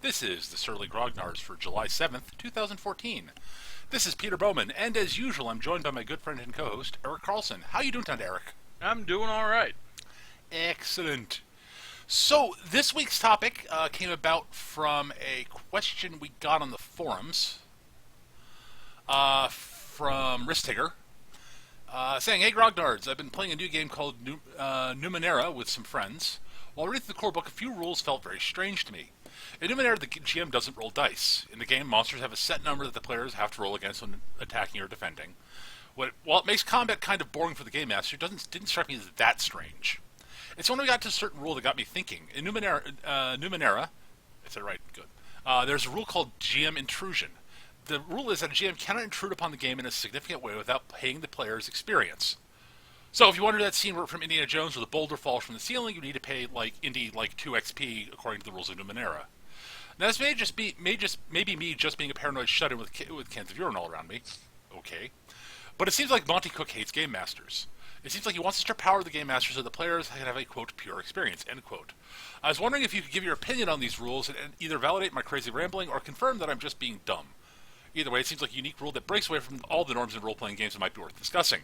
This is the Surly Grognards for July 7th, 2014. This is Peter Bowman, and as usual, I'm joined by my good friend and co-host, Eric Carlson. How you doing tonight, Eric? I'm doing all right. Excellent. So, this week's topic came about from a question we got on the forums from Ristigger, saying, "Hey Grognards, I've been playing a new game called Numenera with some friends. While reading through the core book, a few rules felt very strange to me. In Numenera, the GM doesn't roll dice. In the game, monsters have a set number that the players have to roll against when attacking or defending. While it makes combat kind of boring for the game master, it didn't strike me as that strange. It's when we got to a certain rule that got me thinking. In Numenera, I said it right, good. There's a rule called GM intrusion. The rule is that a GM cannot intrude upon the game in a significant way without paying the player's experience. So if you wonder that scene from Indiana Jones where the boulder falls from the ceiling, you need to pay like 2 XP according to the rules of Numenera. Now this may be me just being a paranoid shut-in with cans of urine all around me. Okay. But it seems like Monty Cook hates game masters. It seems like he wants to empower the game master so the players can have a, quote, pure experience, end quote. I was wondering if you could give your opinion on these rules and either validate my crazy rambling or confirm that I'm just being dumb. Either way, it seems like a unique rule that breaks away from all the norms in role-playing games that might be worth discussing.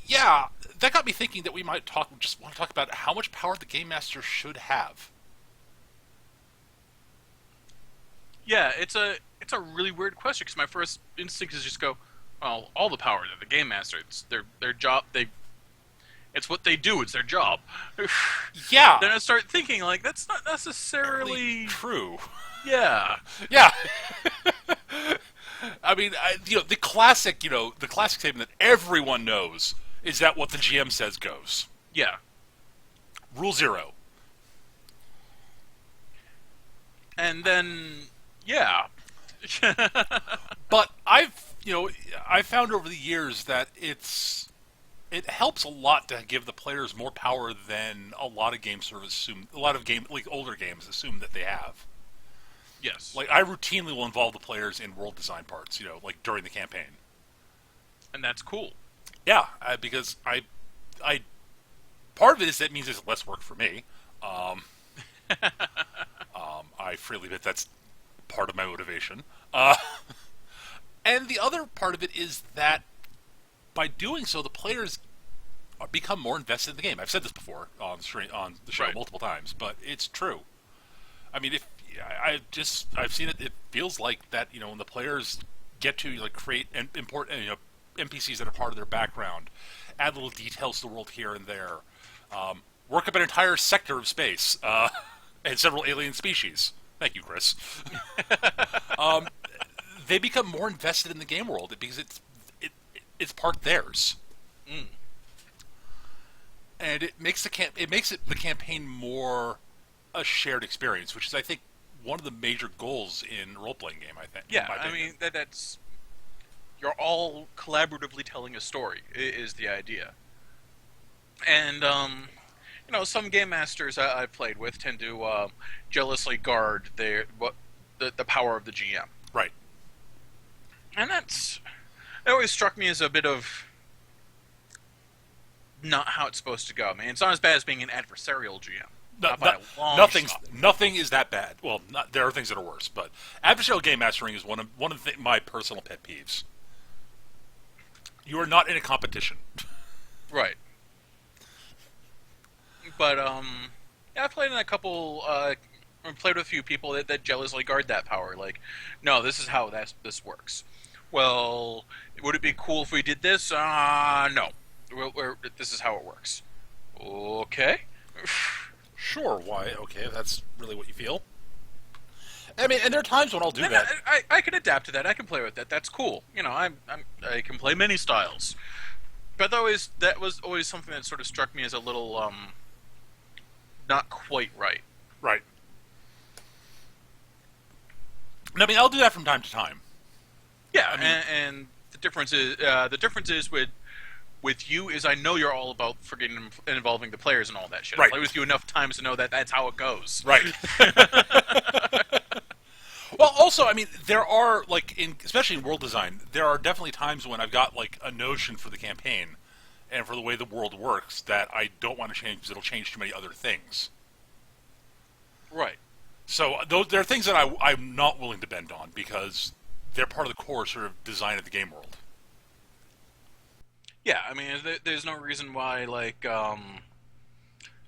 Yeah, that got me thinking that we might want to talk about how much power the game master should have. Yeah, it's a really weird question because my first instinct is just go, well, all the power to the game master. It's their job. It's what they do. It's their job. Yeah. Then I start thinking like that's not necessarily true. Yeah. Yeah. I mean, the classic statement that everyone knows is that what the GM says goes. Yeah. Rule 0. And then, yeah. But I've found over the years that it helps a lot to give the players more power than a lot of game servers assume. A lot of older games assume that they have. Yes. Like, I routinely will involve the players in world design parts, like during the campaign. And that's cool. Yeah, because I part of it is that means it's less work for me. I freely admit that's part of my motivation. And the other part of it is that by doing so, the players become more invested in the game. I've said this before on the show Right. multiple times, but it's true. I mean, I've seen it. It feels like that. When the players get to create and import NPCs that are part of their background, add little details to the world here and there, work up an entire sector of space and several alien species. Thank you, Chris. They become more invested in the game world because it's part theirs, and it makes the campaign more a shared experience, which is, I think, one of the major goals in a role-playing game, I think. Yeah, I mean, that's... You're all collaboratively telling a story, is the idea. And, some game masters I've played with tend to jealously guard the power of the GM. Right. And it always struck me as a bit of not how it's supposed to go. I mean, it's not as bad as being an adversarial GM. Nothing is that bad. Well, there are things that are worse, but adversarial game mastering is one of my personal pet peeves. You are not in a competition, right? But yeah, I played in a couple. I played with a few people that jealously guard that power. Like, no, this is how this works. Well, would it be cool if we did this? No. This is how it works. Okay. Sure, why? Okay, if that's really what you feel. I mean, and there are times when I'll do that. I can adapt to that. I can play with that. That's cool. I can play many styles. But that was always something that sort of struck me as a little not quite right. Right. I mean, I'll do that from time to time. Yeah, and the difference is with you is I know you're all about forgetting and involving the players and all that shit. Right. I play with you enough times to know that that's how it goes. Right. Well, also, I mean, there are, especially in world design, there are definitely times when I've got, a notion for the campaign and for the way the world works that I don't want to change because it'll change too many other things. Right. So those there are things that I'm not willing to bend on because they're part of the core sort of design of the game world. Yeah, I mean, there's no reason why, like,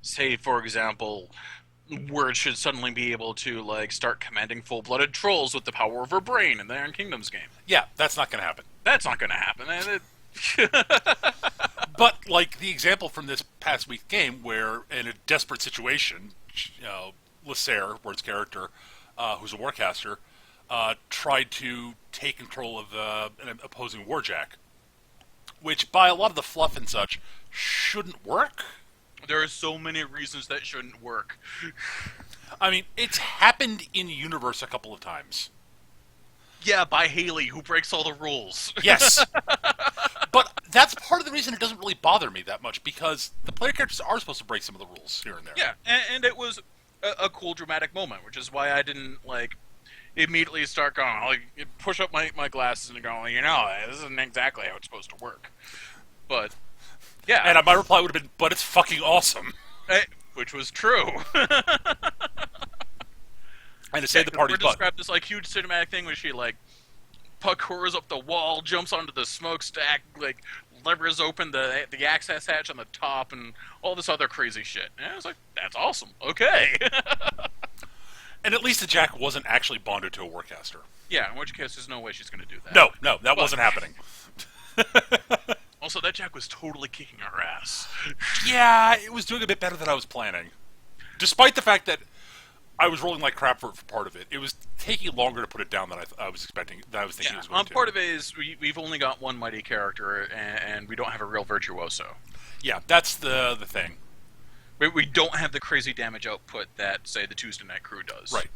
say, for example, Word should suddenly be able to, like, start commanding full-blooded trolls with the power of her brain in the Iron Kingdoms game. Yeah, that's not going to happen. That's not going to happen. But like the example from this past week's game, where in a desperate situation, Lysair, Word's character, who's a warcaster, tried to take control of an opposing warjack, which by a lot of the fluff and such shouldn't work. There are so many reasons that shouldn't work. I mean, it's happened in universe a couple of times. Yeah, by Haley, who breaks all the rules. Yes. But that's part of the reason it doesn't really bother me that much, because the player characters are supposed to break some of the rules here and there. Yeah, and it was a cool, dramatic moment, which is why I didn't, like, immediately start going, like, push up my glasses and go, this isn't exactly how it's supposed to work. But, yeah. And my reply would have been, but it's fucking awesome. Which was true. And to say the party's butt. Described this, like, huge cinematic thing where she, like, parkours up the wall, jumps onto the smokestack, like, levers open the access hatch on the top, and all this other crazy shit. And I was like, that's awesome. Okay. And at least the Jack wasn't actually bonded to a warcaster. Yeah, in which case there's no way she's going to do that. No, that wasn't happening. Also, that Jack was totally kicking our ass. Yeah, it was doing a bit better than I was planning. Despite the fact that I was rolling like crap for part of it. It was taking longer to put it down than I was expecting. That I was thinking it was going to. Part of it is we've only got one mighty character, and we don't have a real virtuoso. Yeah, that's the thing. We don't have the crazy damage output that, say, the Tuesday Night Crew does. Right.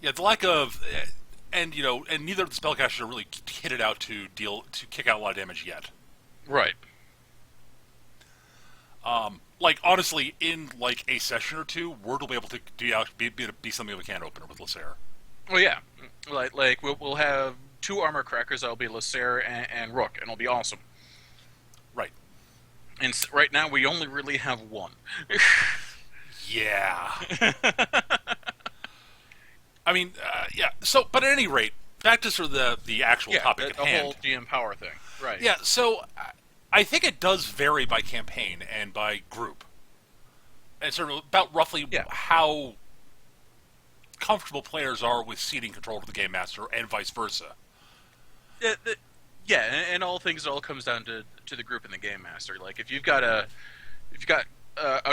Yeah, the lack of, and neither of the spellcasters are really kitted out to kick out a lot of damage yet. Right. Like, honestly, in like a session or two, Word will be able to be something of a can opener with Lysair. Well, yeah, like we'll have two armor crackers that'll be Lysair and Rook, and it'll be awesome. Right. And right now we only really have one. Yeah. I mean, yeah. So, but at any rate, back to sort of the actual topic at hand. The whole GM power thing. Right. Yeah. So. I think it does vary by campaign and by group. And sort of about roughly how comfortable players are with ceding control to the Game Master and vice versa. Yeah, and all things, it all comes down to the group and the Game Master. Like, if you've got a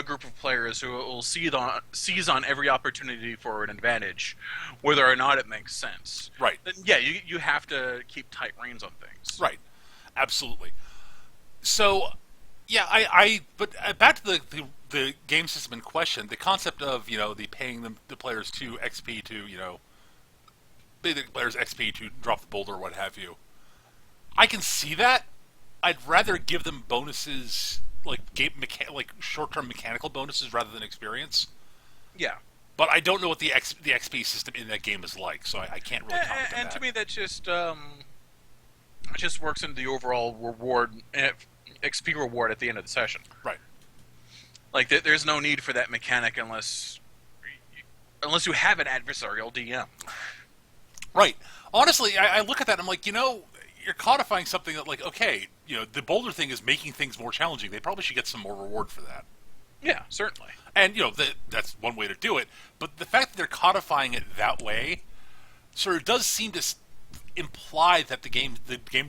group of players who will seize on every opportunity for an advantage, whether or not it makes sense. Right. Then, yeah, you have to keep tight reins on things. Right. Absolutely. So, yeah, but back to the game system in question, the concept of, the paying the players to XP to, pay the players XP to drop the boulder or what have you. I can see that. I'd rather give them bonuses, like short-term mechanical bonuses rather than experience. Yeah. But I don't know what the XP system in that game is like, so I can't really comment on that. And to me, that just works into the overall reward, XP reward at the end of the session. Right. Like, there's no need for that mechanic unless you have an adversarial DM. Right. Honestly, I look at that and I'm like, you're codifying something that, like, okay, the boulder thing is making things more challenging. They probably should get some more reward for that. Yeah, certainly. And, that's one way to do it. But the fact that they're codifying it that way sort of does seem to imply that the game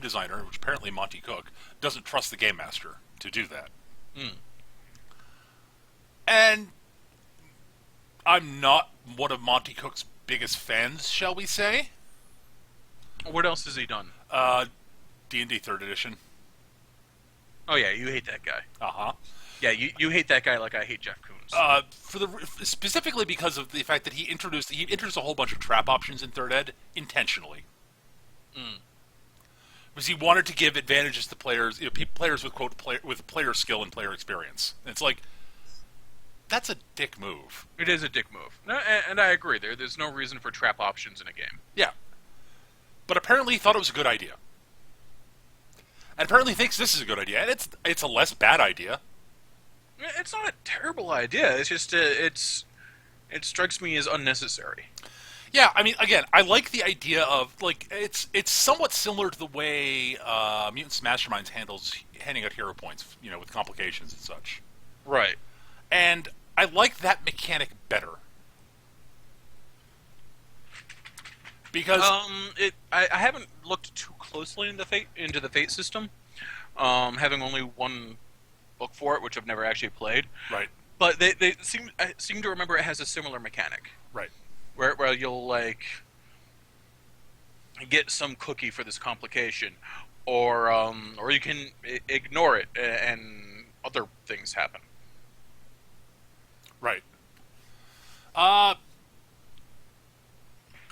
designer, which apparently Monty Cook, doesn't trust the Game Master to do that. Mm. And I'm not one of Monty Cook's biggest fans, shall we say. What else has he done? D&D 3rd Edition. Oh yeah, you hate that guy. Uh-huh. Yeah, you hate that guy like I hate Jeff Koons. Specifically because of the fact that he introduced a whole bunch of trap options in 3rd Ed intentionally. Mm. Because he wanted to give advantages to players, players with with player skill and player experience. And it's like, that's a dick move. It is a dick move, and I agree. There's no reason for trap options in a game. Yeah, but apparently he thought it was a good idea, and apparently thinks this is a good idea. And it's a less bad idea. It's not a terrible idea. It's just it strikes me as unnecessary. Yeah, I mean, again, I like the idea of like it's somewhat similar to the way Mutants Masterminds handles handing out hero points, with complications and such. Right. And I like that mechanic better because I haven't looked too closely into the fate system, having only one book for it, which I've never actually played. right, But they seem to remember it has a similar mechanic right, where you'll like get some cookie for this complication, or you can ignore it and other things happen. right.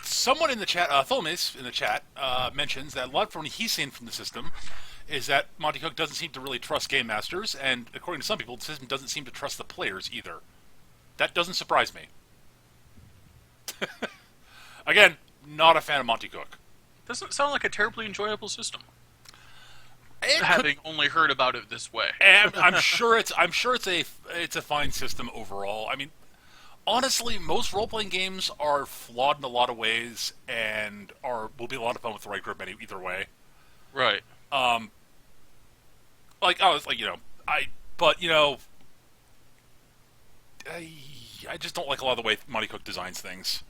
Someone in the chat, Tholomes in the chat, mentions that a lot from what he's seen from the system is that Monty Cook doesn't seem to really trust game masters, and according to some people, the system doesn't seem to trust the players either. That doesn't surprise me. Again, not a fan of Monty Cook. Doesn't sound like a terribly enjoyable system. It Having only heard about it this way. and I'm sure it's a fine system overall. I mean, honestly, most role playing games are flawed in a lot of ways, and will be a lot of fun with the right group either way. Right. Like I was like but I just don't like a lot of the way Monty Cook designs things.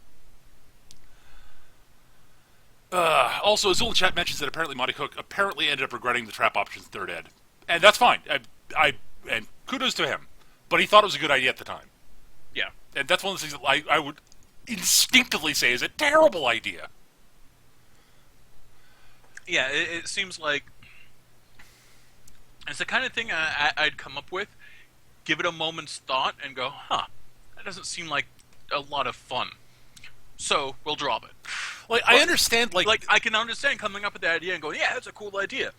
Also, Azul in chat mentions that apparently Monty Cook ended up regretting the trap options in Third Ed, and that's fine. And kudos to him, but he thought it was a good idea at the time, Yeah. and that's one of the things that I would instinctively say is a terrible idea. Yeah, it seems like it's the kind of thing I'd come up with, give it a moment's thought, and go, huh, that doesn't seem like a lot of fun. So we'll drop it. Like I understand, like I can understand coming up with the idea and going, yeah, that's a cool idea.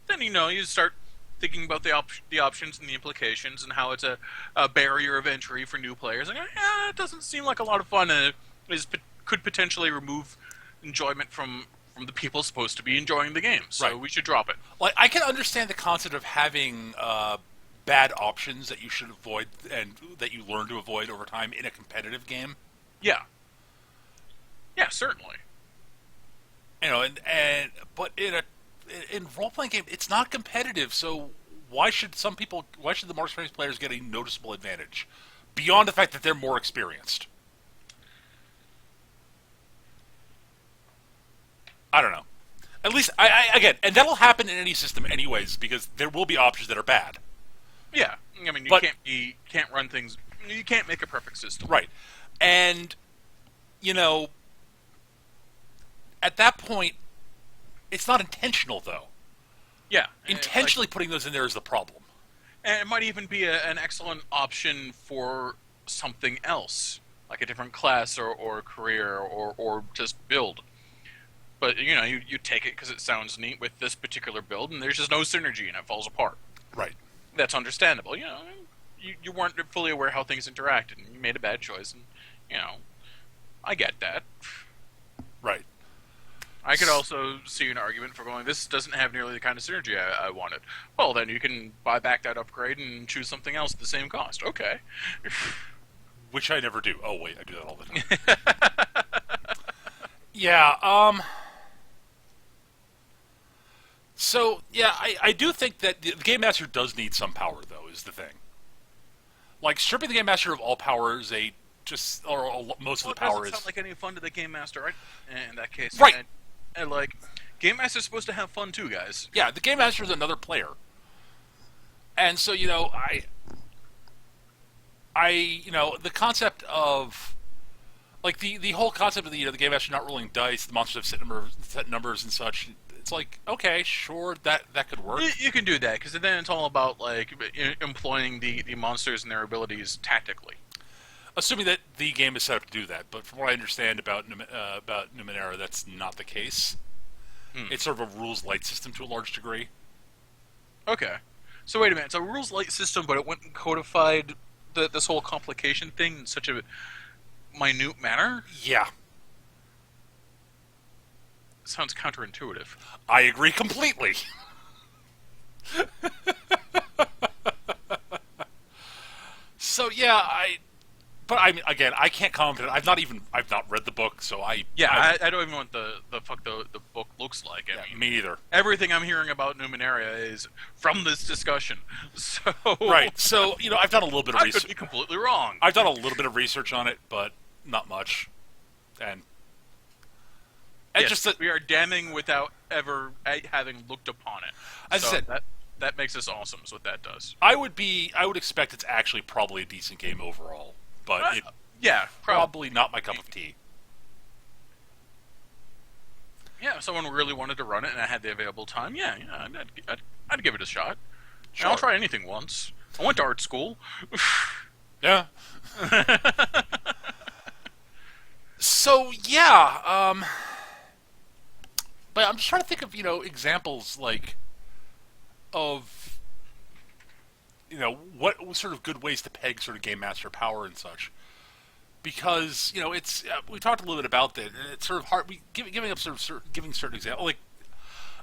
Then you start thinking about the options and the implications and how it's a barrier of entry for new players. And yeah, it doesn't seem like a lot of fun, and could potentially remove enjoyment from the people supposed to be enjoying the game. So Right. we should drop it. like I can understand the concept of having bad options that you should avoid and that you learn to avoid over time in a competitive game. Yeah. Yeah, certainly. But in role playing game, it's not competitive. So why should the more experienced players get a noticeable advantage beyond the fact that they're more experienced? I don't know. At least again, and that'll happen in any system anyways, because there will be options that are bad. Yeah, I mean, But- you can't run things. You can't make a perfect system. Right. And at that point, it's not intentional though. Yeah, Intentionally putting those in there is the problem. and it might even be an excellent option for something else, like a different class or career or just build. But you take it because it sounds neat with this particular build, and there's just no synergy, and it falls apart. Right. That's understandable. You weren't fully aware how things interacted, and you made a bad choice, and I get that. Right. I could also see an argument for going, this doesn't have nearly the kind of synergy I wanted. Well, then you can buy back that upgrade and choose something else at the same cost. Okay. Which I never do. Oh wait, I do that all the time. Yeah. So yeah, I do think that the game master does need some power, though. Is the thing. Like stripping the game master of all power is most of the power It doesn't is sound like any fun to the game master, right? In that case, Right. And like, game master's supposed to have fun too, guys. yeah. The game master is another player, and so the concept of like the whole concept of the game master not rolling dice, the monsters have set numbers and such. It's like, okay, sure, that could work. You can do that because then it's all about like employing the monsters and their abilities tactically. Assuming that the game is set up to do that, but from what I understand about Numenera, that's not the case. It's sort of a rules light system to a large degree. Okay, so wait a minute. It's a rules light system, but it went and codified this whole complication thing in such a minute manner. Yeah, Sounds counterintuitive. I agree completely. So yeah, but I mean, again, I can't comment. I've not read the book, so Yeah, I I don't even know what the fuck the book looks like. I yeah, mean, me neither. everything I'm hearing about Numenera is from this discussion. So Right. So I've done a little bit of I could research. be completely wrong. I've done a little bit of research on it, but not much. And Yes, just that, we are damning without ever having looked upon it. as I So said, that makes us awesome. Is what that does. I would expect it's actually probably a decent game overall, but it Yeah, probably not my cup of tea. Yeah, if someone really wanted to run it and I had the available time, yeah, I'd give it a shot. Sure. I'll try anything once. I went to art school. Yeah. So yeah, but I'm just trying to think of examples like of what sort of good ways to peg sort of game master power and such. Because it's we talked a little bit about that, and it's sort of hard. Giving up giving certain examples,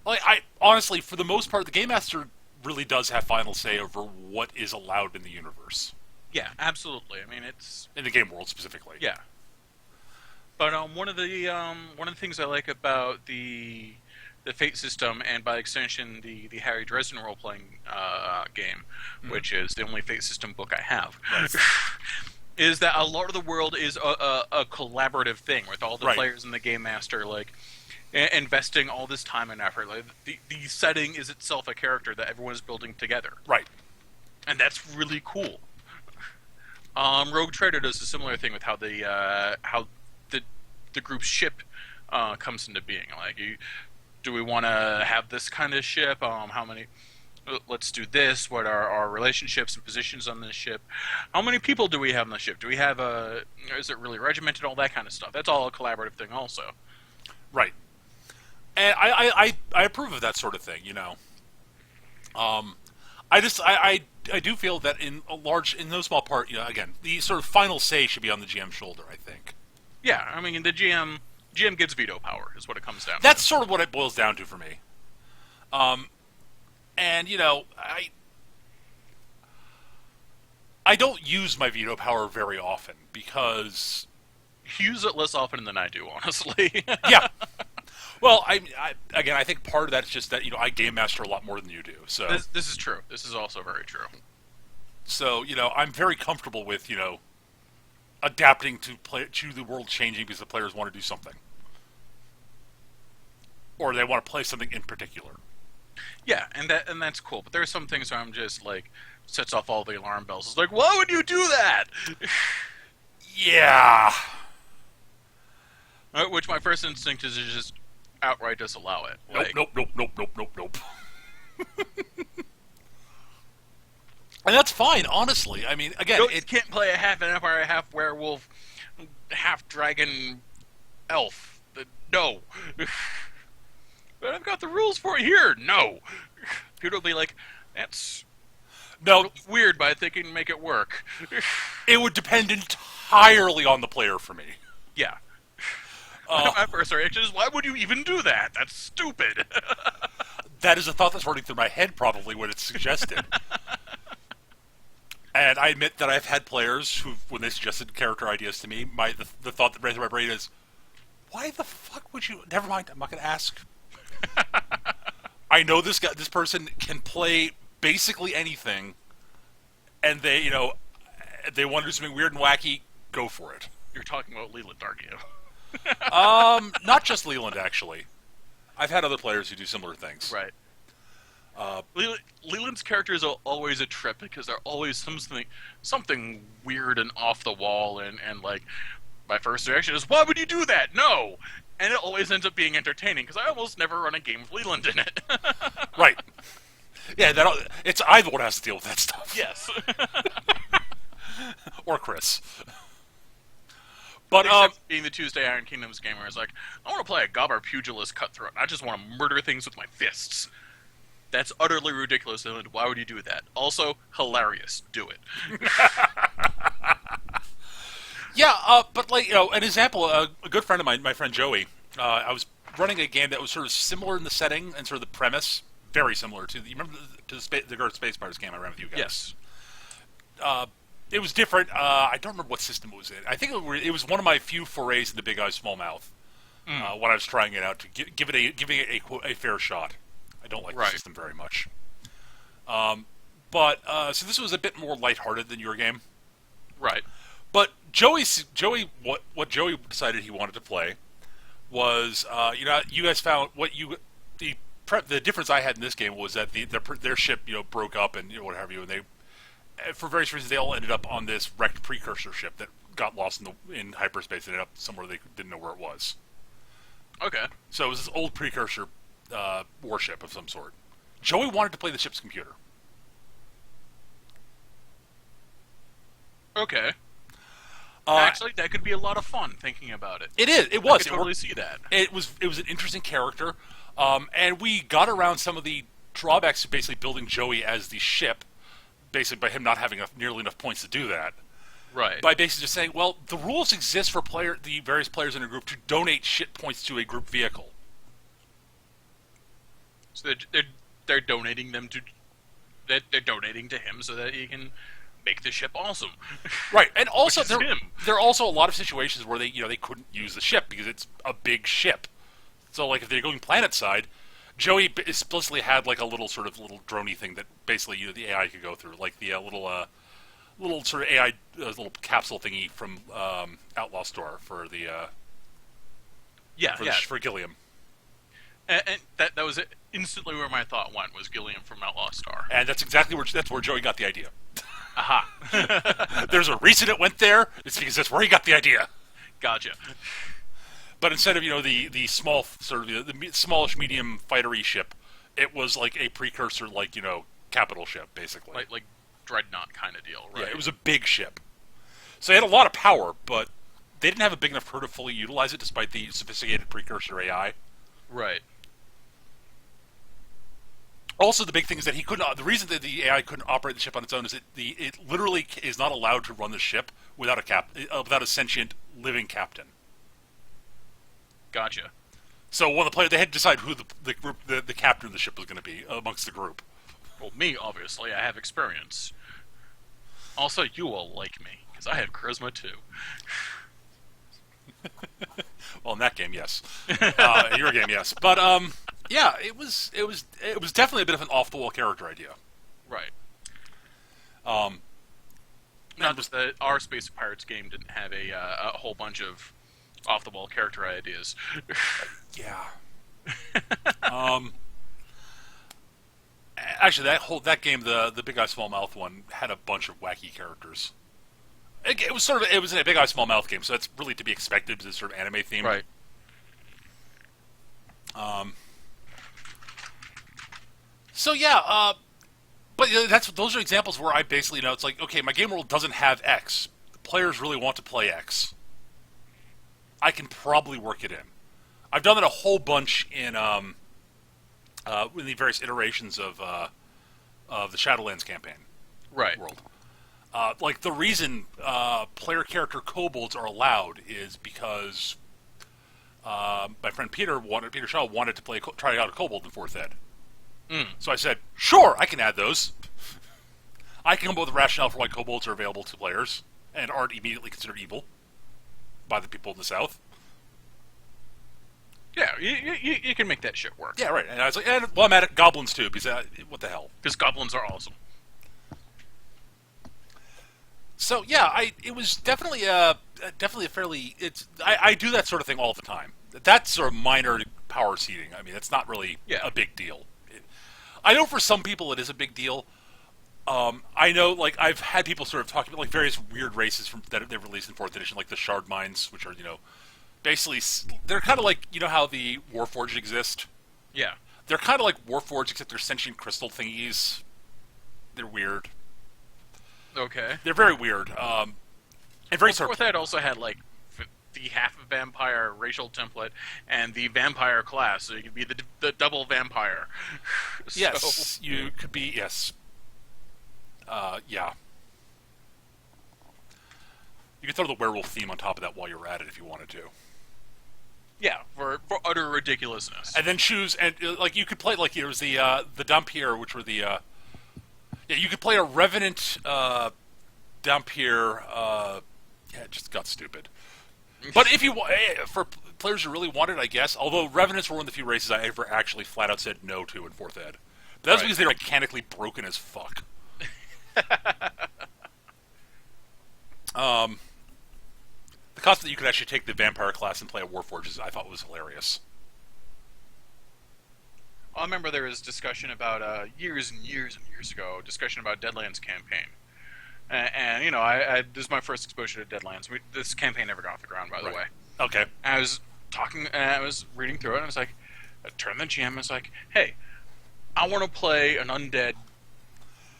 like I honestly, for the most part, the game master really does have final say over what is allowed in the universe, Yeah, absolutely. I mean, it's in the game world specifically. yeah. But one of the things I like about the Fate system, and by extension the Harry Dresden role playing game, which is the only Fate system book I have. Right. Is that a lot of the world is a collaborative thing with all the Right. players and the game master investing all this time and effort. Like the setting is itself a character that everyone is building together, Right. and that's really cool. Rogue Trader does a similar thing with how the group's ship comes into being. Like, do we want to have this kind of ship? How many? Let's do this. What are our relationships and positions on this ship? How many people do we have on the ship? Do we have is it really regimented? All that kind of stuff. That's all a collaborative thing, also. Right. And I approve of that sort of thing. I do feel that in no small part, again, the sort of final say should be on the GM's shoulder. I think Yeah, I mean, the GM gets veto power, is what it comes down that's to. sort of what it boils down to for me. And I don't use my veto power very often because Use it less often than I do, honestly. yeah. Well, again, I think part of that is just that I game master a lot more than you do. So this is true. This is also very true. So I'm very comfortable with adapting to the world changing because the players want to do something, or they want to play something in particular. Yeah, and that's cool. But there are some things where I'm just like sets off all the alarm bells. It's like, why would you do that? Yeah. Which my first instinct is to just outright disallow it. Like, Nope. And that's fine, honestly. I mean, again, it can't play a half vampire, half werewolf, half dragon, elf. No. But I've got the rules for it here. No. People will be like, that's no. weird, but I think you can make it work. It would depend entirely on the player for me. Yeah. My first reaction is, why would you even do that? That's stupid. That is a thought that's running through my head probably when it's suggested. And I admit that I've had players who, when they suggested character ideas to me, the thought that ran through my brain is, why the fuck would you... Never mind, I'm not going to ask. I know this person can play basically anything, and they want to do something weird and wacky, go for it. You're talking about Leland, aren't you? Not just Leland, actually. I've had other players who do similar things. Right. Leland's characters are always a trip because they're always something weird and off the wall, and like my first reaction is, why would you do that? No! And it always ends up being entertaining because I almost never run a game with Leland in it. Right. Yeah, it's I'm the one who has to deal with that stuff. Yes. Or Chris. But being the Tuesday Iron Kingdoms gamer is like, I want to play a gobber pugilist cutthroat. I just want to murder things with my fists. That's utterly ridiculous, and why would you do that? Also, hilarious. Do it. yeah, but like an example, a good friend of mine, my friend Joey, I was running a game that was sort of similar in the setting and sort of the premise, very similar to you remember the Space Pirates game I ran with you guys? Yes. It was different. I don't remember what system it was in. I think it was one of my few forays into Big Eye Small Mouth when I was trying it out to giving it a fair shot. I don't like the Right. system very much. But so this was a bit more lighthearted than your game. Right. But what Joey decided he wanted to play was, you guys found the difference I had in this game was that their ship, broke up and what have you, and they, for various reasons, they all ended up on this wrecked precursor ship that got lost in hyperspace and ended up somewhere they didn't know where it was. Okay. So it was this old precursor warship of some sort. Joey wanted to play the ship's computer. Okay. Actually, that could be a lot of fun thinking about it. It is. It I was. could totally see that. It was an interesting character, and we got around some of the drawbacks of basically building Joey as the ship, basically by him not having nearly enough points to do that. Right. By basically just saying, well, the rules exist for the various players in a group to donate shit points to a group vehicle. So they're donating them to they're donating to him so that he can make the ship awesome. Right, and also Which is him. there are also a lot of situations where they couldn't use the ship because it's a big ship. So like if they're going planet side, Joey explicitly had like a little droney thing that basically the AI could go through, like the little sort of AI little capsule thingy from Outlaw Store for the Yeah, yeah. for Gilliam. And that was it. Instantly where my thought went was Gilliam from Outlaw Star. And that's exactly where Joey got the idea. Aha. There's a reason it went there. It's because that's where he got the idea. Gotcha. But instead of the small sort of the smallish medium fightery ship, it was like a precursor capital ship basically. Like Dreadnought kind of deal, right? Yeah, it was a big ship. So it had a lot of power, but they didn't have a big enough crew to fully utilize it, despite the sophisticated precursor AI. Right. Also, the big thing is that he couldn't. The reason that the AI couldn't operate the ship on its own is that it literally is not allowed to run the ship without a sentient living captain. Gotcha. So when the player, they had to decide who the captain of the ship was going to be amongst the group. Well, me, obviously. I have experience. Also, you will like me, because I have charisma too. Well, in that game, yes. In your game, yes. But yeah, it was definitely a bit of an off the wall character idea. Right. Um, Not just that our Space Pirates game didn't have a whole bunch of off the wall character ideas. yeah. Actually, that game, the Big Eye Small Mouth one, had a bunch of wacky characters. It was a Big Eye Small Mouth game, so that's really to be expected because it's sort of anime themed. Right. So yeah, but those are examples where I basically it's like, okay, my game world doesn't have X. The players really want to play X. I can probably work it in. I've done that a whole bunch in the various iterations of the Shadowlands campaign Right. world. Like the reason player character kobolds are allowed is because my friend Peter Shaw wanted to try out a kobold in 4th Ed. So I said, sure, I can add those. I can come up with a rationale for why kobolds are available to players and aren't immediately considered evil by the people in the South. Yeah, you can make that shit work. Yeah, right. And I was like, I'm at it. Goblins too, because what the hell? Because goblins are awesome. So yeah, it was definitely a fairly. I do that sort of thing all the time. That's sort of minor power seeding. I mean, it's not really a big deal. I know for some people it is a big deal. I know, like, I've had people sort of talk about like various weird races that they've released in 4th edition, like the Shard Mines, which are basically they're kind of like how the Warforged exist. Yeah. They're kind of like Warforged, except they're sentient crystal thingies. They're weird. Okay. They're very weird. And very sort of. 4th Ed also had like the half vampire racial template and the vampire class, so you could be the double vampire. Yes, you could be. Yes. Yeah. You could throw the werewolf theme on top of that while you're at it if you wanted to. Yeah, for utter ridiculousness. And then choose, and like you could play, like there was the Dampier, which were the yeah, you could play a Revenant dump here. Yeah, it just got stupid. But if you for players who really want it, I guess. Although Revenants were one of the few races I ever actually flat out said no to in 4th Ed. But that's Right. because they were mechanically broken as fuck. The concept that you could actually take the Vampire class and play a Warforges, I thought was hilarious. I remember there was discussion about years and years and years ago, discussion about Deadlands campaign. And you know, this is my first exposure to Deadlands. This campaign never got off the ground, by the Right. way. Okay. And I was talking, and I was reading through it, and I was like, I turned to the GM, and I was like, hey, I want to play an undead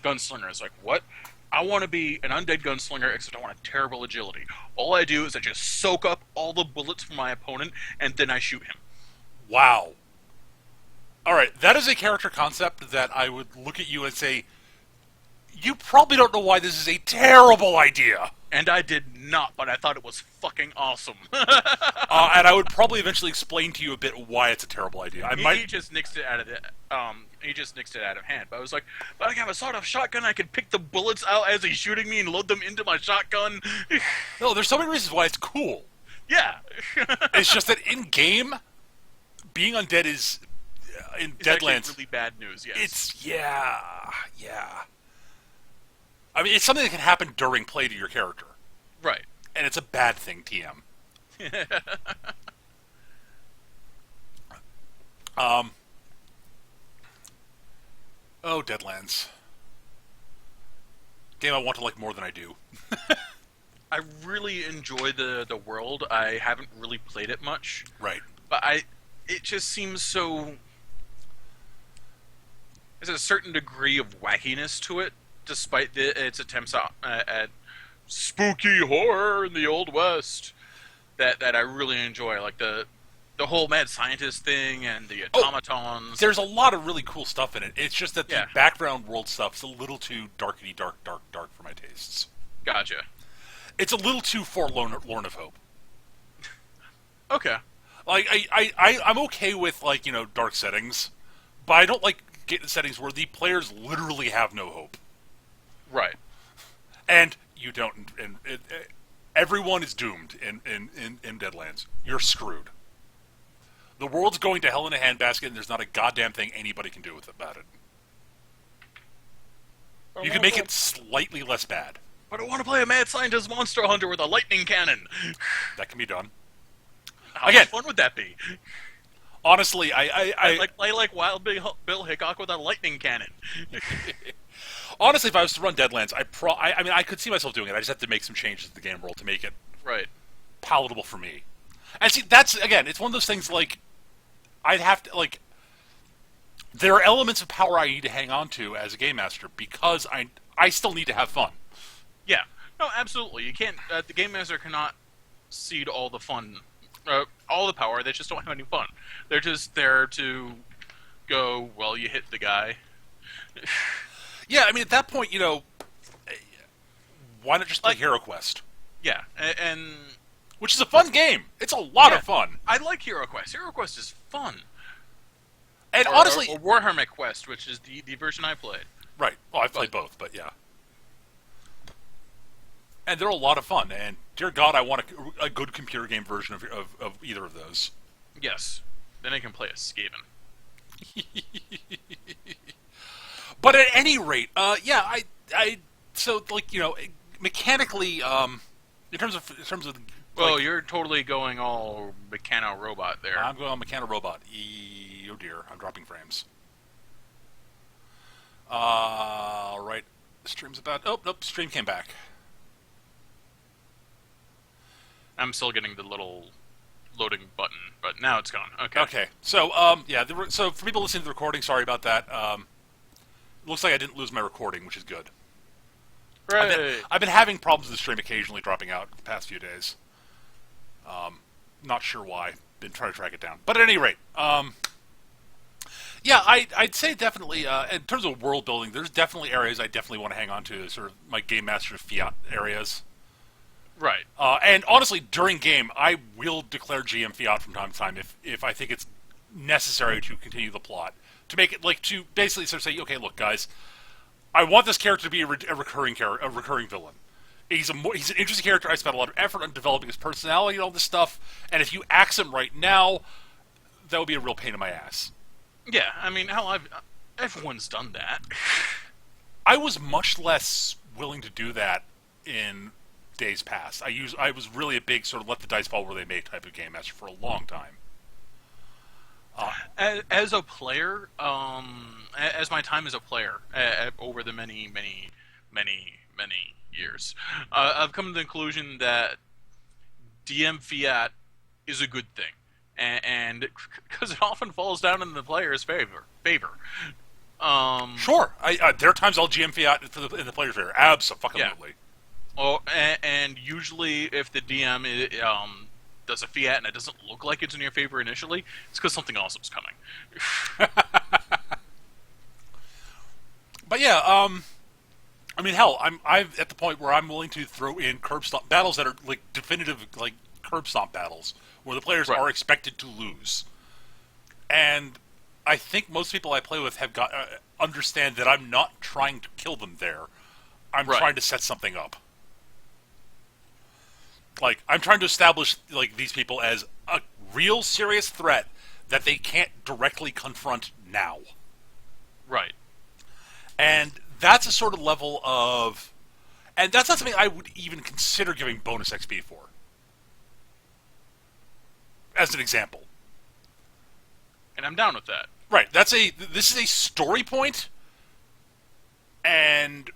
gunslinger. I was like, what? I want to be an undead gunslinger, except I want a terrible agility. All I do is I just soak up all the bullets from my opponent, and then I shoot him. Wow. All right, that is a character concept that I would look at you and say, you probably don't know why this is a terrible idea. And I did not, but I thought it was fucking awesome. And I would probably eventually explain to you a bit why it's a terrible idea. He just nixed it out of hand. But I was like, but I have a sawed-off shotgun. I can pick the bullets out as he's shooting me and load them into my shotgun. No, there's so many reasons why it's cool. Yeah. It's just that in game, being undead is in It's actually Deadlands. really bad news. Yes. It's yeah. I mean, it's something that can happen during play to your character, right. and it's a bad thing. TM. Oh, Deadlands. Game I want to like more than I do. I really enjoy the world. I haven't really played it much, Right. but it just seems so. There's a certain degree of wackiness to it, despite its attempts at spooky horror in the Old West. That I really enjoy, like the whole mad scientist thing and the automatons. There's a lot of really cool stuff in it. It's just that the Yeah. background world stuff's a little too darkety dark for my tastes. Gotcha. It's a little too forlorn of hope. Okay. Like I'm okay with like dark settings, but I don't like getting settings where the players literally have no hope, Right. and you don't. And everyone is doomed in Deadlands. You're screwed. The world's going to hell in a handbasket, and there's not a goddamn thing anybody can do about it. You can make it slightly less bad. But I want to play a mad scientist monster hunter with a lightning cannon. That can be done. How Again. much fun would that be? Honestly, I Play like Wild Bill Hickok with a lightning cannon. honestly, if I was to run Deadlands, I mean, I could see myself doing it. I just have to make some changes to the game world to make it Right. palatable for me. And see, that's again, it's one of those things like I'd have to like. There are elements of power I need to hang on to as a game master because I still need to have fun. Yeah. No, absolutely. You can't. The game master cannot cede all the fun, all the power. They just don't have any fun. They're just there to go. Well, you hit the guy. Yeah, I mean, at that point, why not just play Hero Quest, Yeah, and which is a fun game. It's a lot Yeah. of fun, I like Hero Quest. Hero Quest is fun. and honestly, or Warhammer Quest, which is the version I played. right. Well, I've played both, but yeah. And they're a lot of fun. And dear God, I want a good computer game version of either of those. Yes. Then I can play as Skaven. But at any rate, yeah, so like mechanically, in terms of Well, like, you're totally going all mechano robot there. I'm going on Mechano Robot. Oh dear, I'm dropping frames. All right, stream's about. Oh nope, stream came back. I'm still getting the little loading button, but now it's gone. Okay. Okay, so yeah, so for people listening to the recording, sorry about that. Looks like I didn't lose my recording, which is good. Right. I've been having problems with the stream occasionally dropping out the past few days. Not sure why. Been trying to track it down. But at any rate, yeah, I'd say definitely, in terms of world building, there's definitely areas I definitely want to hang on to, sort of my Game Master Fiat areas. Right. And honestly, during game, I will declare GM Fiat from time to time if I think it's necessary to continue the plot. To make it, like, to basically sort of say, okay, look, guys, I want this character to be a recurring villain. He's an interesting character. I spent a lot of effort on developing his personality and all this stuff. And if you axe him right now, that would be a real pain in my ass. Yeah, I mean, hell, everyone's done that. I was much less willing to do that in days past. I was really a big sort of let the dice fall where they may type of game master for a long time. As a player, as my time as a player over the many years, I've come to the conclusion that DM fiat is a good thing, and because it often falls down in the player's favor. Sure, there are times I'll GM fiat in the player's favor. Absolutely. Yeah. Oh, and usually if the DM does a fiat and it doesn't look like it's in your favor initially, it's because something awesome's coming. But yeah, I mean, hell, I'm at the point where I'm willing to throw in curb stomp battles that are like definitive, like curb stomp battles, where the players are expected to lose. And I think most people I play with have got understand that I'm not trying to kill them there. I'm trying to set something up. Like, I'm trying to establish like these people as a real serious threat that they can't directly confront now. Right. And that's a sort of level of... And that's not something I would even consider giving bonus XP for. As an example. And I'm down with that. Right. This is a story point, and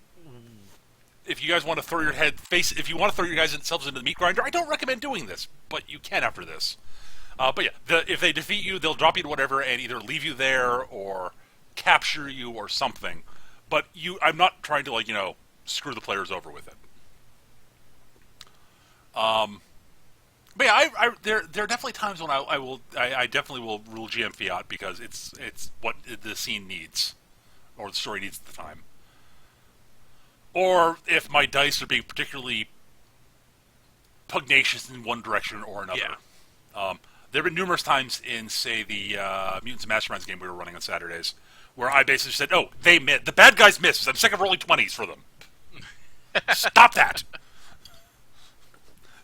if you guys want to throw your if you want to throw your guys themselves into the meat grinder, I don't recommend doing this, but you can after this. But yeah, if they defeat you, they'll drop you to whatever and either leave you there or capture you or something. But I'm not trying to screw the players over with it. But yeah, there are definitely times when I definitely will rule GM fiat because it's what the scene needs, or the story needs at the time. Or if my dice are being particularly pugnacious in one direction or another. Yeah. There have been numerous times in, say, the Mutants and Masterminds game we were running on Saturdays, where I basically said, "Oh, they missed. The bad guys missed. I'm sick of rolling 20s for them. Stop that.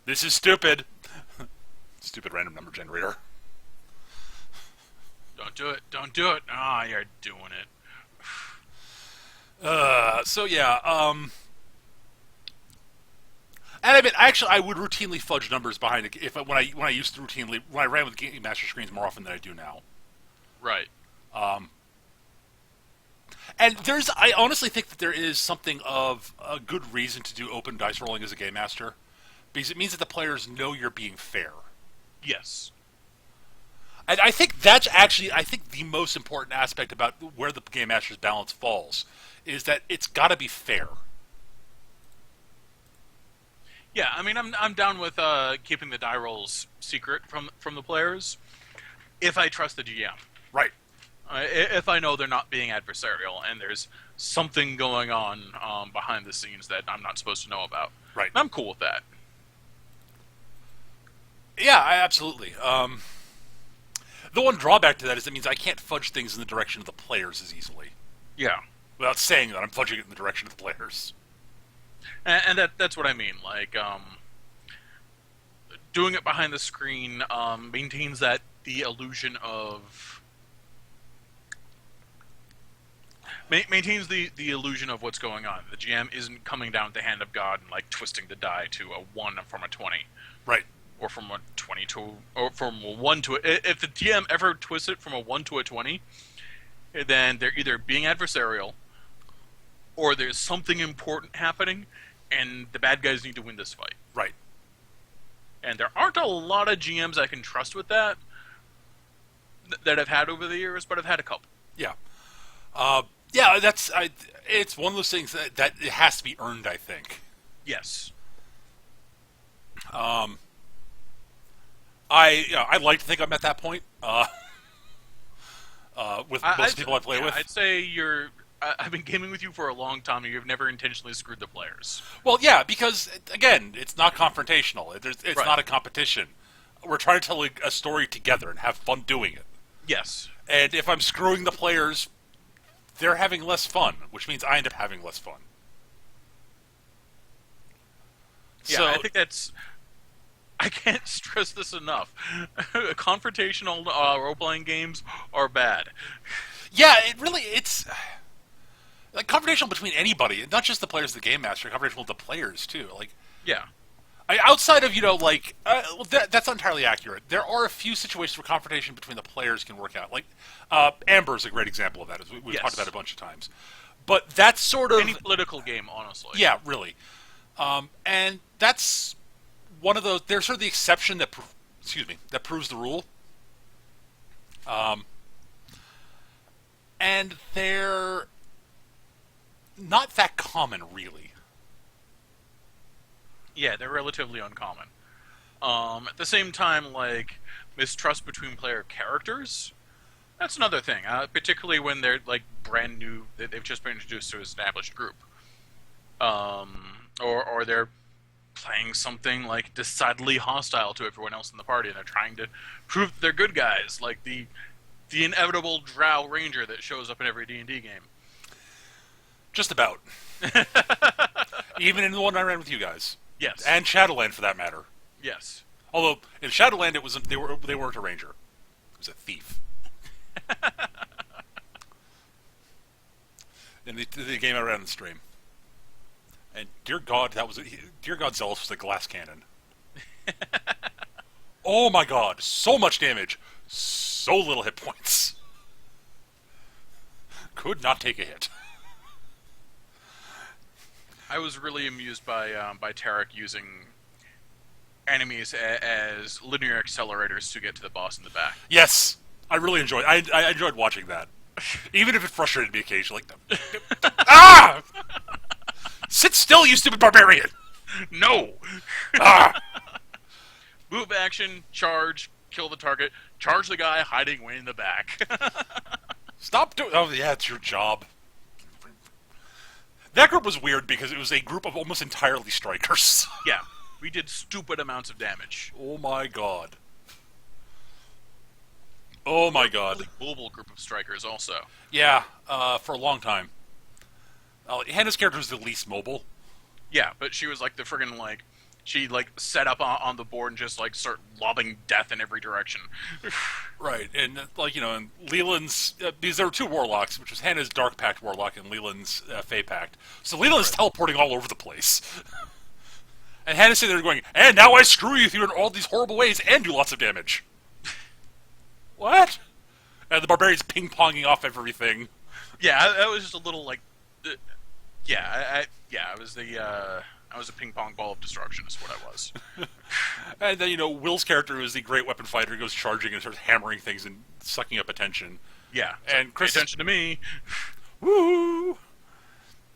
This is stupid." Stupid random number generator. Don't do it. Don't do it. Ah, you're doing it. So yeah, and I mean, actually, I would routinely fudge numbers behind it when I used to routinely when I ran with Game Master screens more often than I do now. Right. And I honestly think that there is something of a good reason to do open dice rolling as a Game Master, because it means that the players know you're being fair. Yes. And I think that's actually, the most important aspect about where the Game Master's balance falls, is that it's got to be fair. Yeah, I mean, I'm down with keeping the die rolls secret from the players, if I trust the GM. Right. If I know they're not being adversarial and there's something going on behind the scenes that I'm not supposed to know about. Right. I'm cool with that. Yeah, absolutely. The one drawback to that is it means I can't fudge things in the direction of the players as easily. Yeah. Without saying that I'm fudging it in the direction of the players. And that's what I mean. Like, doing it behind the screen maintains the illusion of... maintains the illusion of what's going on. The GM isn't coming down with the hand of God and, like, twisting the die to a 1 from a 20. Right. Or from a 20 to... Or from a 1 to a... If the GM ever twists it from a 1 to a 20, then they're either being adversarial, or there's something important happening, and the bad guys need to win this fight. Right. And there aren't a lot of GMs I can trust with that I've had over the years, but I've had a couple. Yeah. Yeah, it's one of those things that it has to be earned, I think. Yes. I like to think I'm at that point. With most people I play with. I'd say I've been gaming with you for a long time, and you've never intentionally screwed the players. Well, yeah, because, again, it's not confrontational. It's right. not a competition. We're trying to tell a story together and have fun doing it. Yes. And if I'm screwing the players, they're having less fun, which means I end up having less fun. Yeah, So I think that's. I can't stress this enough. Confrontational role-playing games are bad. yeah, it's like confrontational between anybody, not just the players, the game master, confrontational with the players too. Like Yeah. outside of well, that's not entirely accurate. There are a few situations where confrontation between the players can work out. Like Amber is a great example of that. As we've talked about it a bunch of times. But that's sort of Any political game, honestly. yeah, really, and that's one of those. They're sort of the exception that that proves the rule. And they're not that common, really. Yeah, they're relatively uncommon. At the same time, like mistrust between player characters, that's another thing. Particularly when they're like brand new, they've just been introduced to an established group, or they're playing something like decidedly hostile to everyone else in the party, and they're trying to prove that they're good guys, like the inevitable Drow Ranger that shows up in every D&D game. Just about. Even in the one I ran with you guys. Yes. And Shadowland, for that matter. Yes. Although in Shadowland, it wasn't. They weren't a ranger. It was a thief. In the game I ran on the stream. And dear God, Zealous was the glass cannon. Oh my God, so much damage, so little hit points. Could not take a hit. I was really amused by Tarek using enemies as linear accelerators to get to the boss in the back. Yes, I really enjoyed. I enjoyed watching that, even if it frustrated me occasionally. Ah! Sit still, you stupid barbarian! No. Ah! Move action, charge, kill the target, charge the guy hiding way in the back. Stop doing. Oh yeah, it's your job. That group was weird because it was a group of almost entirely strikers. Yeah, we did stupid amounts of damage. Oh my God. Oh my God. Really mobile group of strikers also. Yeah, for a long time. Hannah's character was the least mobile. Yeah, but she was like the friggin' like she like set up on the board and just like start lobbing death in every direction. Right, and and Leland's because there were two warlocks, which was Hannah's Dark Pact warlock and Leland's Fey Pact. So Leland's teleporting all over the place, and Hannah's sitting there going, "And now I screw you through in all these horrible ways and do lots of damage." What? And the barbarian's ping-ponging off everything. Yeah, that was just a little like, I was a ping pong ball of destruction. Is what I was. And then Will's character is the great weapon fighter who goes charging and starts hammering things and sucking up attention. Yeah, and Chris pay attention to me. Woo!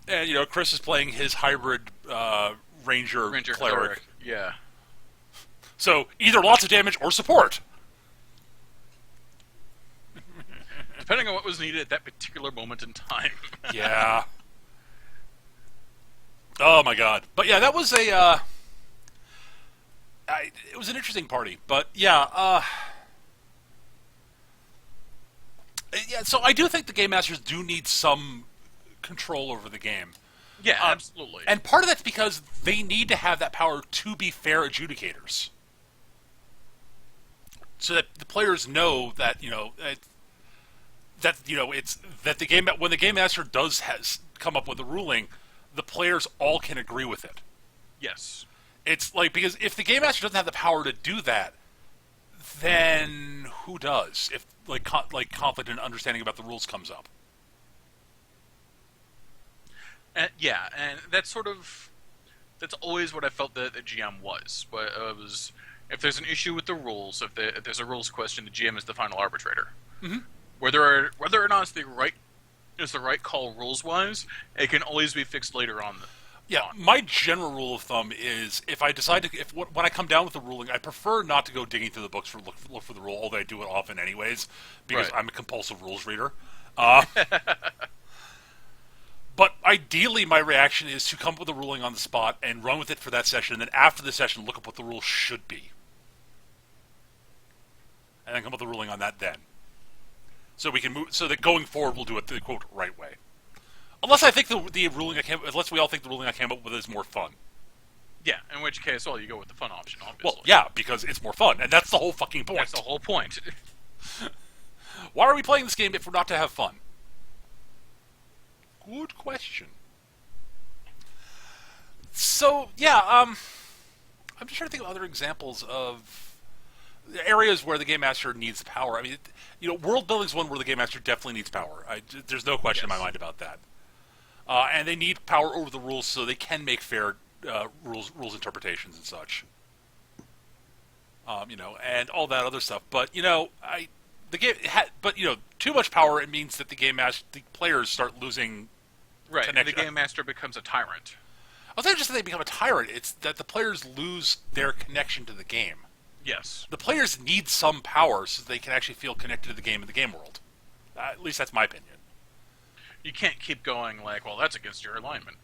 And Chris is playing his hybrid ranger cleric. Yeah. So either lots of damage or support. Depending on what was needed at that particular moment in time. Yeah. Oh my God! But yeah, that was it was an interesting party. But yeah, yeah. So I do think the game masters do need some control over the game. Yeah, absolutely. And part of that's because they need to have that power to be fair adjudicators, so that the players know that it's that the game when the game master has come up with a ruling, the players all can agree with it. Yes. It's like, because if the game master doesn't have the power to do that, then who does? If conflict and understanding about the rules comes up. Yeah, and that's always what I felt that the GM was. But it was, if there's an issue with the rules, if there's a rules question, the GM is the final arbitrator. Mm-hmm. Whether or not it's the right call rules wise, it can always be fixed later on. Yeah, my general rule of thumb is if I decide when I come down with a ruling, I prefer not to go digging through the books for look for the rule, although I do it often anyways because I'm a compulsive rules reader. But ideally, my reaction is to come up with a ruling on the spot and run with it for that session, and then after the session, look up what the rules should be, and then come up with a ruling on that then. So we can move. So that going forward, we'll do it the quote right way. Unless I think unless we all think the ruling I came up with is more fun. Yeah, in which case, well, you go with the fun option, Well, obviously. yeah, because it's more fun, and that's the whole fucking point. That's the whole point. Why are we playing this game if we're not to have fun? Good question. So, yeah, I'm just trying to think of other examples of areas where the game master needs power. I mean, world building is one where the game master definitely needs power. There's no question in my mind about that. And they need power over the rules so they can make fair rules interpretations and such. And all that other stuff. But too much power, it means that the players start losing Right, and the connection. game master becomes a tyrant. I was not just that they become a tyrant. It's that the players lose their connection to the game. Yes. The players need some power so they can actually feel connected to the game and the game world. At least that's my opinion. You can't keep going like, well, that's against your alignment.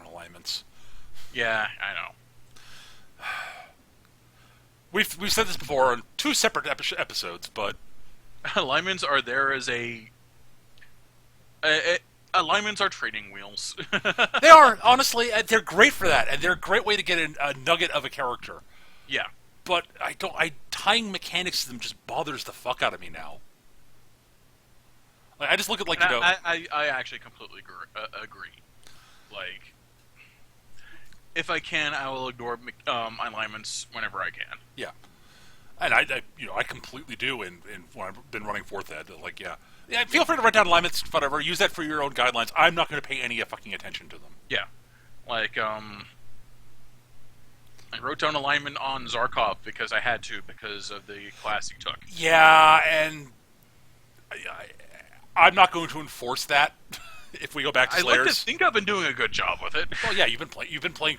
Alignments. Yeah, I know. We've said this before on two separate episodes, but Alignments are there as alignments are training wheels. they are, honestly, they're great for that, and they're a great way to get a nugget of a character. Yeah. But tying mechanics to them just bothers the fuck out of me now. Like, I just look at I actually completely agree. Like, if I can, I will ignore alignments whenever I can. Yeah, and I completely do. In when I've been running fourth ed, like yeah, feel free to write down alignments, whatever. Use that for your own guidelines. I'm not going to pay any fucking attention to them. Yeah, like I wrote down alignment on Zarkov because I had to because of the class he took. Yeah, and I'm not going to enforce that. If we go back to Slayers, I like to think I've been doing a good job with it. Well, yeah, you've been playing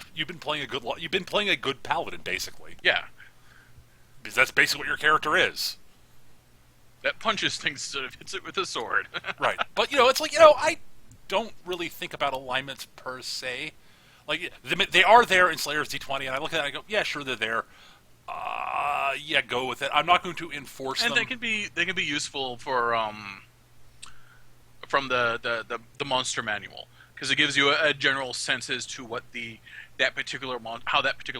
a good paladin, basically. Yeah, because that's basically what your character is. That punches things instead of hits it with a sword. Right, but it's like I don't really think about alignments per se. Like they are there in Slayers D20, and I look at it and I go, yeah, sure, they're there. Yeah, go with it. I'm not going to enforce them. And they can be useful for from the monster manual because it gives you a general sense as to what how that particular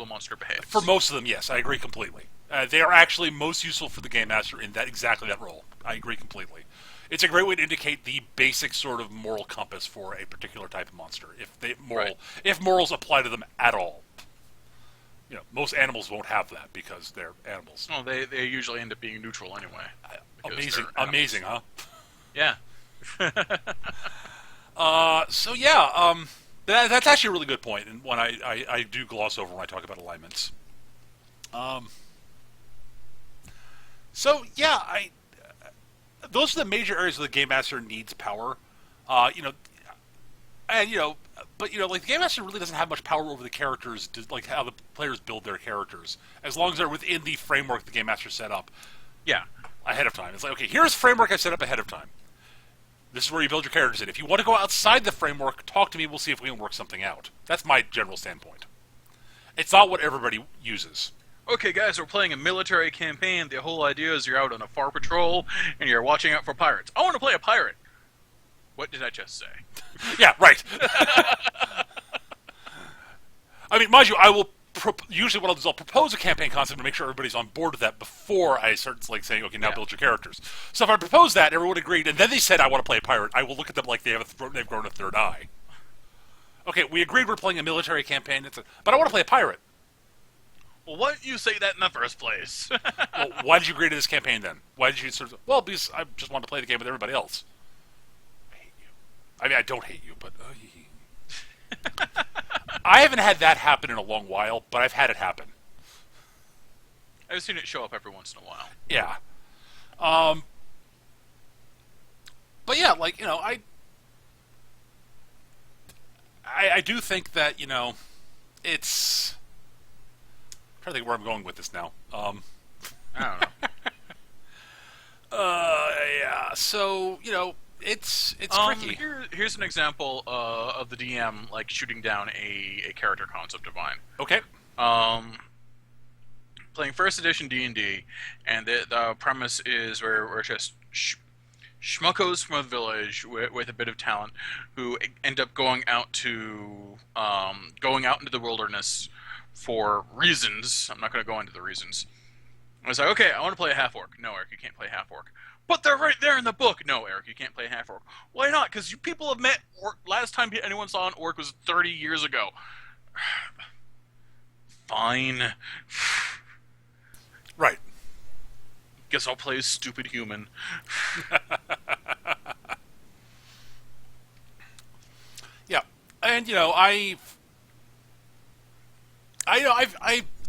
monster behaves. For most of them, yes, I agree completely. They are actually most useful for the game master in exactly that role. I agree completely. It's a great way to indicate the basic sort of moral compass for a particular type of monster, if morals apply to them at all. Most animals won't have that because they're animals. Well, they usually end up being neutral anyway. Amazing, huh? Yeah. So yeah, that's actually a really good point, and one I do gloss over when I talk about alignments. So yeah, those are the major areas where the game master needs power. But like the game master really doesn't have much power over the characters, like how the players build their characters, as long as they're within the framework the game master set up. Yeah. Ahead of time, it's like, okay, here's a framework I set up ahead of time. This is where you build your characters in. If you want to go outside the framework, talk to me. We'll see if we can work something out. That's my general standpoint. It's not what everybody uses. Okay, guys, we're playing a military campaign. The whole idea is you're out on a far patrol and you're watching out for pirates. I want to play a pirate. What did I just say? Yeah, right. I mean, mind you, I will usually what I'll do is I'll propose a campaign concept to make sure everybody's on board with that before I start saying, okay, now build your characters. So if I propose that, everyone agreed, and then they said I want to play a pirate, I will look at them like they've grown a third eye. Okay, we agreed we're playing a military campaign, but I want to play a pirate. Well, why didn't you say that in the first place? Well, why did you agree to this campaign then? Why did you well, because I just wanted to play the game with everybody else. I hate you. I mean, I don't hate you, but... I haven't had that happen in a long while, but I've had it happen. I've seen it show up every once in a while. Yeah. But yeah, like, I do think that, it's... I'm trying to think where I'm going with this now. I don't know. Yeah, so, it's tricky. Here's an example of the DM like shooting down a character concept of mine. Okay. Playing first edition D&D, and the premise is we're just schmuckos from a village with a bit of talent who end up going out into the wilderness for reasons. I'm not going to go into the reasons. I was like, okay, I want to play a half orc. No, Eric, you can't play half orc. But they're right there in the book. No, Eric, you can't play half orc. Why not? Because you people have met orc. Last time anyone saw an orc was 30 years ago. Fine. Right. Guess I'll play a stupid human. Yeah, and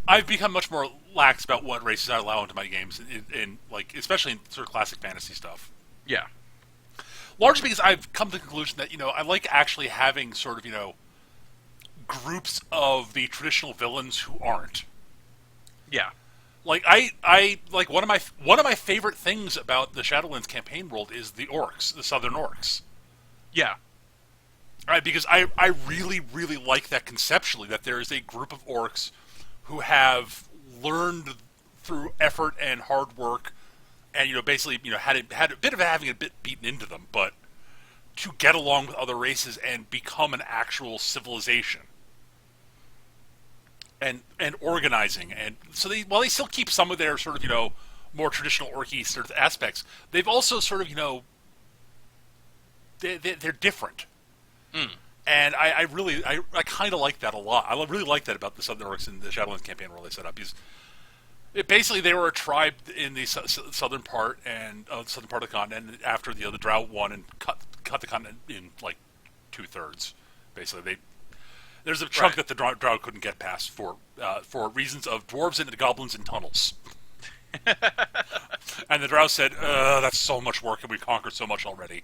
I've become much more lax about what races I allow into my games, in like especially in sort of classic fantasy stuff. Yeah. Largely because I've come to the conclusion that I like actually having sort of groups of the traditional villains who aren't. Yeah. Like I like one of my favorite things about the Shadowlands campaign world is the orcs, the Southern orcs. Yeah. Right, because I really, really like that conceptually, that there is a group of orcs who have learned through effort and hard work, and basically had a bit of having a bit beaten into them, but to get along with other races and become an actual civilization, and organizing, and so while they still keep some of their sort of more traditional orky sort of aspects, they've also sort of they're different. Mm. And I kind of like that a lot. I really like that about the Southern Orcs in the Shadowlands campaign world they set up. Because basically they were a tribe in the southern part of the continent. And after the Drow won and cut the continent in like 2/3, basically there's a chunk that the Drow couldn't get past for reasons of dwarves and goblins in tunnels. And the Drow said, "That's so much work, and we've conquered so much already."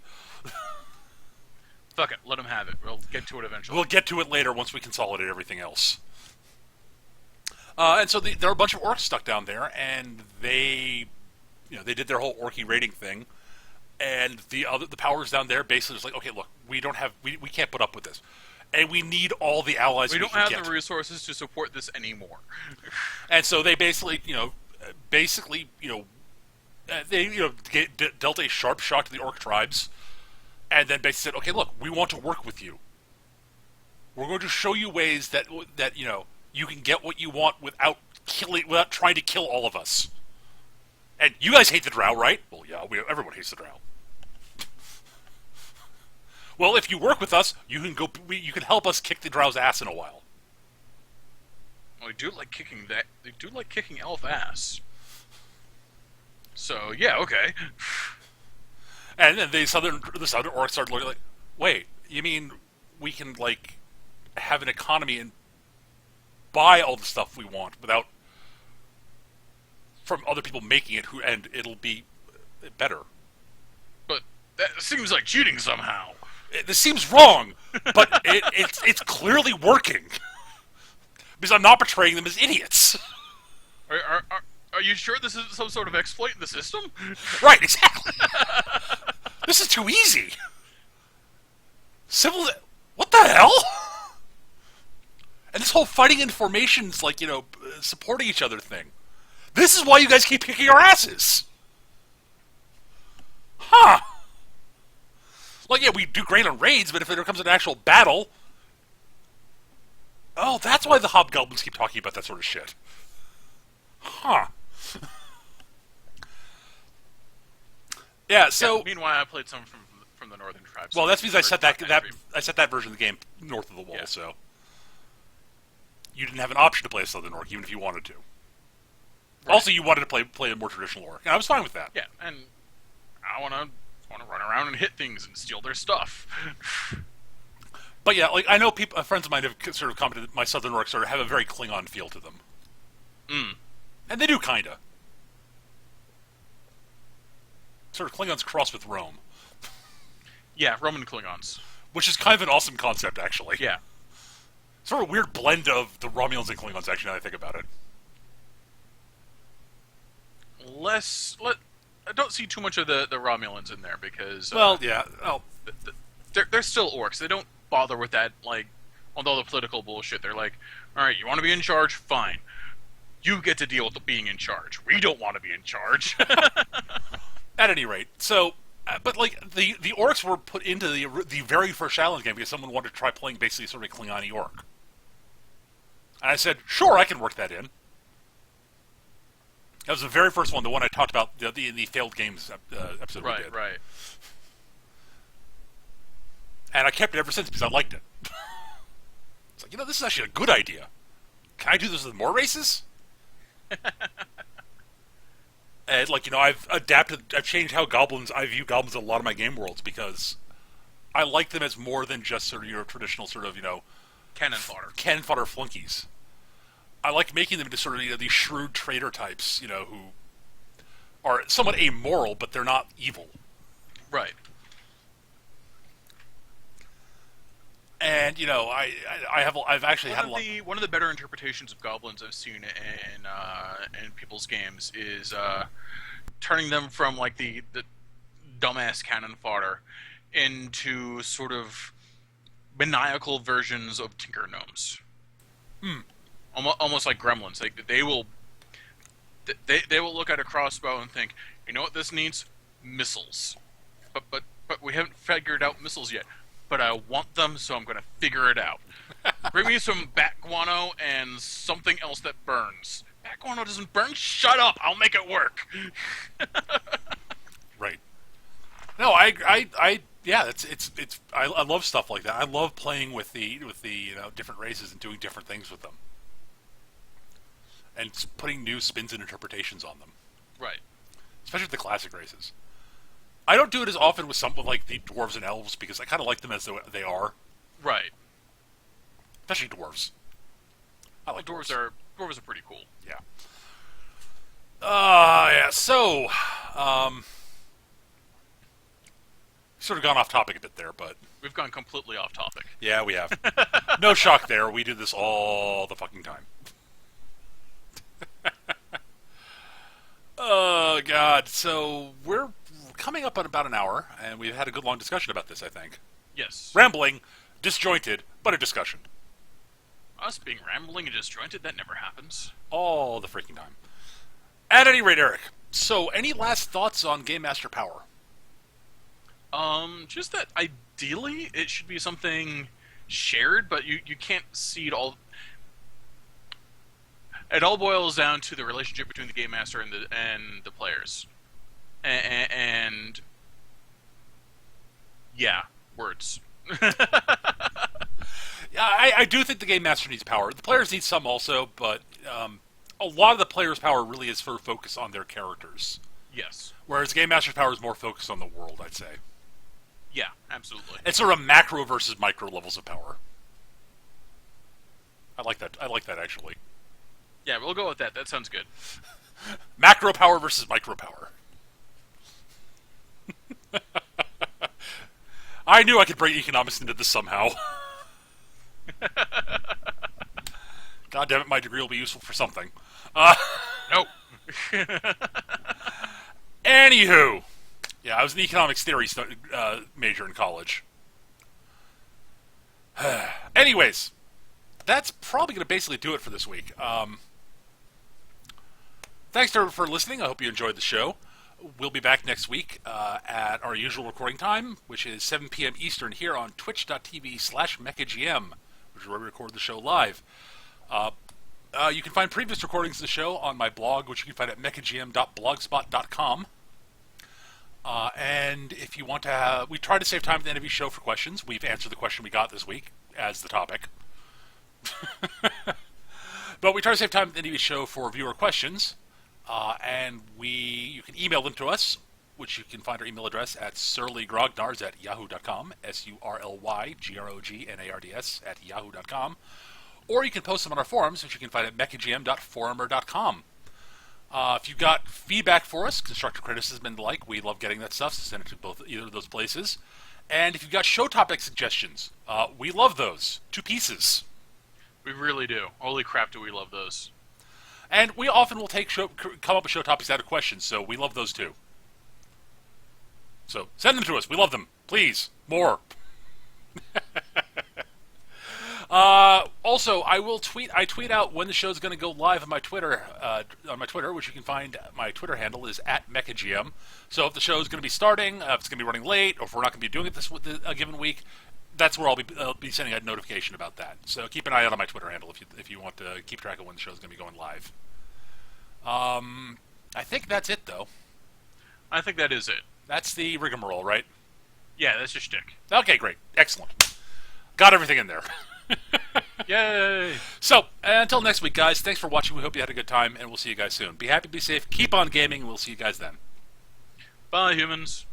Fuck it, let them have it. We'll get to it eventually. We'll get to it later once we consolidate everything else. And so there are a bunch of orcs stuck down there, and they did their whole orky raiding thing, and the powers down there basically was like, okay, look, we can't put up with this, and we need all the allies we don't can have get. The resources to support this anymore. And so they basically dealt a sharp shock to the orc tribes. And then basically said, okay, look, we want to work with you. We're going to show you ways that you can get what you want without trying to kill all of us. And you guys hate the Drow, right? Well, yeah, everyone hates the Drow. Well, if you work with us, you can help us kick the Drow's ass in a while. Well, they do like kicking that. They do like kicking elf ass. So yeah, okay. And then the southern orcs started looking like, wait, you mean we can like have an economy and buy all the stuff we want without from other people making it, and it'll be better. But that seems like cheating somehow. This seems wrong, but it's clearly working because I'm not portraying them as idiots. Are you sure this isn't some sort of exploit in the system? Right, exactly. This is too easy. What the hell? And this whole fighting in formations, like, supporting each other thing. This is why you guys keep kicking our asses. Huh. Like, yeah, we do great on raids, but if there comes an actual battle... Oh, that's why the hobgoblins keep talking about that sort of shit. Huh. Yeah, so... Yeah, meanwhile, I played some from the northern tribes. Well, that's because I set that version of the game north of the wall, so... You didn't have an option to play a southern orc, even if you wanted to. Right. Also, you wanted to play a more traditional orc, and I was fine with that. Yeah, and I want to run around and hit things and steal their stuff. But yeah, like I know friends of mine have sort of commented that my southern orcs sort of have a very Klingon feel to them. Mm. And they do, kinda. Sort of Klingons crossed with Rome. Yeah, Roman Klingons. Which is kind of an awesome concept, actually. Yeah. Sort of a weird blend of the Romulans and Klingons, actually, now that I think about it. I don't see too much of the Romulans in there, because... Well, yeah. Oh. They're still orcs. They don't bother with that, like, all the political bullshit. They're like, alright, you want to be in charge? Fine. You get to deal with being in charge. We don't want to be in charge. At any rate, so But like the orcs were put into the very first Shadowlands game because someone wanted to try playing basically sort of a Klingon orc, and I said, sure, I can work that in. That was the very first one, the one I talked about the failed games episode we did. Right. And I kept it ever since because I liked it. It's like, this is actually a good idea. Can I do this with more races? And like, I've changed how I view goblins in a lot of my game worlds because I like them as more than just sort of your traditional sort of, cannon fodder flunkies. I like making them into sort of these shrewd trader types, who are somewhat amoral, but they're not evil. Right. And I've actually had a lot. One of the better interpretations of goblins I've seen in people's games is turning them from like the dumbass cannon fodder into sort of maniacal versions of Tinker Gnomes. Almost like gremlins. Like they will look at a crossbow and think, you know what this needs? Missiles. But we haven't figured out missiles yet. But I want them, so I'm going to figure it out. Bring me some bat guano and something else that burns. Bat guano doesn't burn? Shut up! I'll make it work. Right. No, I love stuff like that. I love playing with the different races and doing different things with them, and putting new spins and interpretations on them. Right. Especially with the classic races. I don't do it as often with some like the dwarves and elves because I kind of like them as they are. Right. Especially dwarves. I like dwarves are pretty cool. Yeah. Yeah. So, sort of gone off topic a bit there, but we've gone completely off topic. Yeah, we have. No shock there. We do this all the fucking time. Oh God. So we're coming up on about an hour, and we've had a good long discussion about this, I think. Yes. Rambling, disjointed, but a discussion. Us being rambling and disjointed, that never happens. All the freaking time. At any rate, Eric, so any last thoughts on Game Master Power? Just that ideally it should be something shared, but you can't see it all. It all boils down to the relationship between the Game Master and the players. And yeah, words. Yeah, I do think the Game Master needs power. The players need some also, but a lot of the players' power really is for focus on their characters. Yes. Whereas Game Master's power is more focused on the world, I'd say. Yeah, absolutely. It's sort of macro versus micro levels of power. I like that. Actually. Yeah, we'll go with that. That sounds good. Macro power versus micro power. I knew I could bring economics into this somehow. God damn it, my degree will be useful for something. Nope. Anywho. Yeah, I was an economics theory major in college. Anyways, that's probably going to basically do it for this week. Thanks for listening. I hope you enjoyed the show. We'll be back next week at our usual recording time, which is 7 p.m. Eastern here on twitch.tv/mechagm, which is where we record the show live. You can find previous recordings of the show on my blog, which you can find at mechagm.blogspot.com. And if you want to we try to save time at the end of each show for questions. We've answered the question we got this week as the topic. But we try to save time at the end of each show for viewer questions. And you can email them to us, which you can find our email address at surlygrognards@yahoo.com, surlygrognards @yahoo.com. Or you can post them on our forums, which you can find at mechagm.forumer.com. If you've got feedback for us, constructive criticism and the like, we love getting that stuff, so send it to either of those places. And if you've got show topic suggestions, we love those. 2 pieces. We really do. Holy crap, do we love those. And we often will come up with show topics out of questions, so we love those too. So send them to us. We love them. Please. More. Also, I will tweet. I tweet out when the show is going to go live on my Twitter. Which you can find. My Twitter handle is @MechaGM. So if the show is going to be starting, if it's going to be running late, or if we're not going to be doing it this a given week, that's where I'll be sending a notification about that. So keep an eye out on my Twitter handle if you want to keep track of when the show is going to be going live. I think that's it though. I think that is it. That's the rigmarole, right? Yeah, that's your shtick. Okay, great, excellent. Got everything in there. Yay! So, until next week, guys, thanks for watching. We hope you had a good time, and we'll see you guys soon. Be happy, be safe, keep on gaming, and we'll see you guys then. Bye, humans.